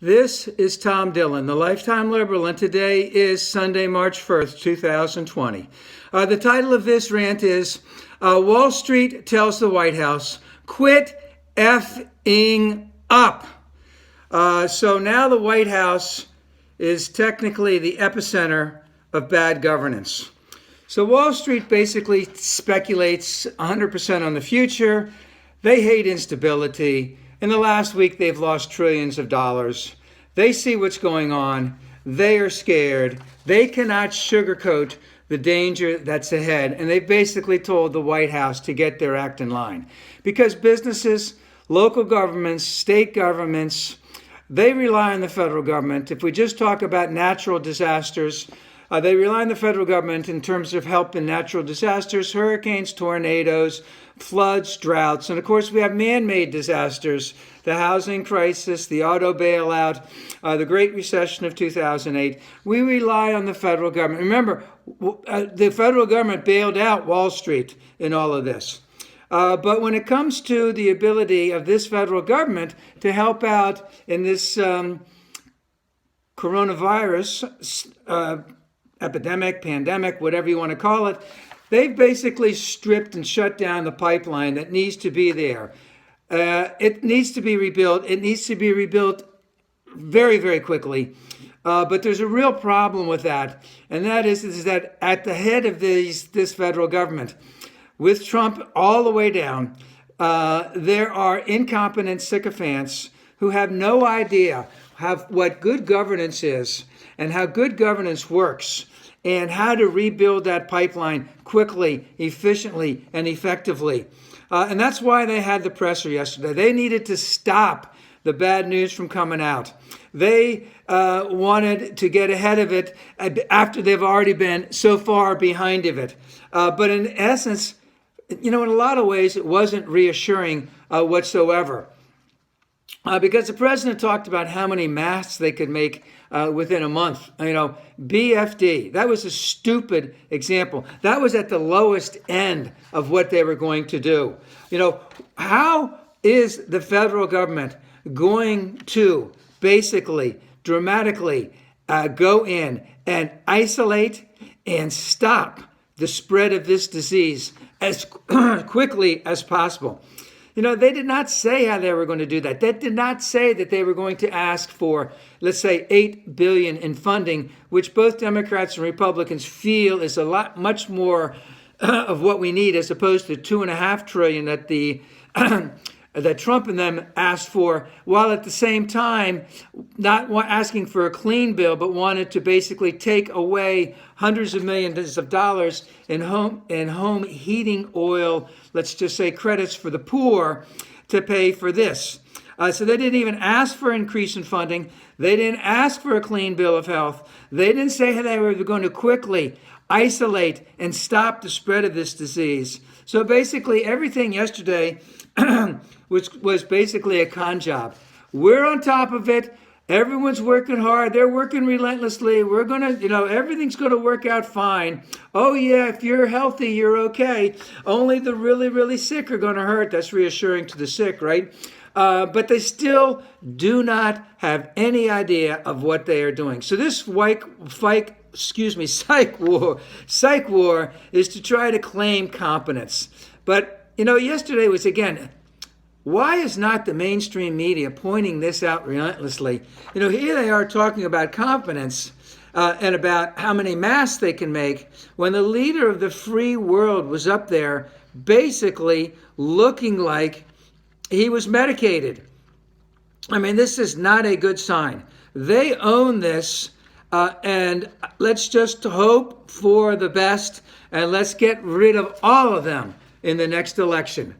This is Tom Dillon, the Lifetime Liberal, and today is Sunday, March 1st, 2020. The title of this rant is Wall Street Tells the White House, Quit F-ing Up. So now the White House is technically the epicenter of bad governance. So Wall Street basically speculates 100% on the future. They hate instability. In the last week, they've lost trillions of dollars. They see what's going on. They are scared. They cannot sugarcoat the danger that's ahead. And they've basically told the White House to get their act in line. Because businesses, local governments, state governments, they rely on the federal government. If we just talk about natural disasters, they rely on the federal government in terms of help in natural disasters, hurricanes, tornadoes, floods, droughts. And of course, we have man-made disasters, the housing crisis, the auto bailout, the Great Recession of 2008. We rely on the federal government. Remember, the federal government bailed out Wall Street in all of this. But when it comes to the ability of this federal government to help out in this coronavirus epidemic, pandemic, whatever you want to call it, they've basically stripped and shut down the pipeline that needs to be there. It needs to be rebuilt. It needs to be rebuilt very, very quickly. But there's a real problem with that. And that is that at the head of this federal government, with Trump all the way down, there are incompetent sycophants who have no idea what good governance is and how good governance works and how to rebuild that pipeline quickly, efficiently, and effectively. And that's why they had the presser yesterday. They needed to stop the bad news from coming out. They wanted to get ahead of it after they've already been so far behind of it. But in essence, in a lot of ways, it wasn't reassuring whatsoever. Because the president talked about how many masks they could make within a month. BFD, that was a stupid example. That was at the lowest end of what they were going to do. How is the federal government going to basically, dramatically go in and isolate and stop the spread of this disease as quickly as possible? They did not say how they were going to do that. They did not say that they were going to ask for, let's say, $8 billion in funding, which both Democrats and Republicans feel is much more of what we need, as opposed to $2.5 trillion that Trump and them asked for, while at the same time not asking for a clean bill, but wanted to basically take away hundreds of millions of dollars in home heating oil, let's just say credits for the poor, to pay for this. So they didn't even ask for an increase in funding. They didn't ask for a clean bill of health. They didn't say how they were going to quickly isolate and stop the spread of this disease. So basically everything yesterday was basically a con job. We're on top of it. Everyone's working hard. They're working relentlessly. We're going to, everything's going to work out fine. Oh, yeah, if you're healthy, you're okay. Only the really, really sick are going to hurt. That's reassuring to the sick, right? But they still do not have any idea of what they are doing. So this psych war is to try to claim competence. But, yesterday was, again, why is not the mainstream media pointing this out relentlessly? Here they are talking about competence and about how many masks they can make, when the leader of the free world was up there basically looking like he was medicated. This is not a good sign. They own this, and let's just hope for the best, and let's get rid of all of them in the next election.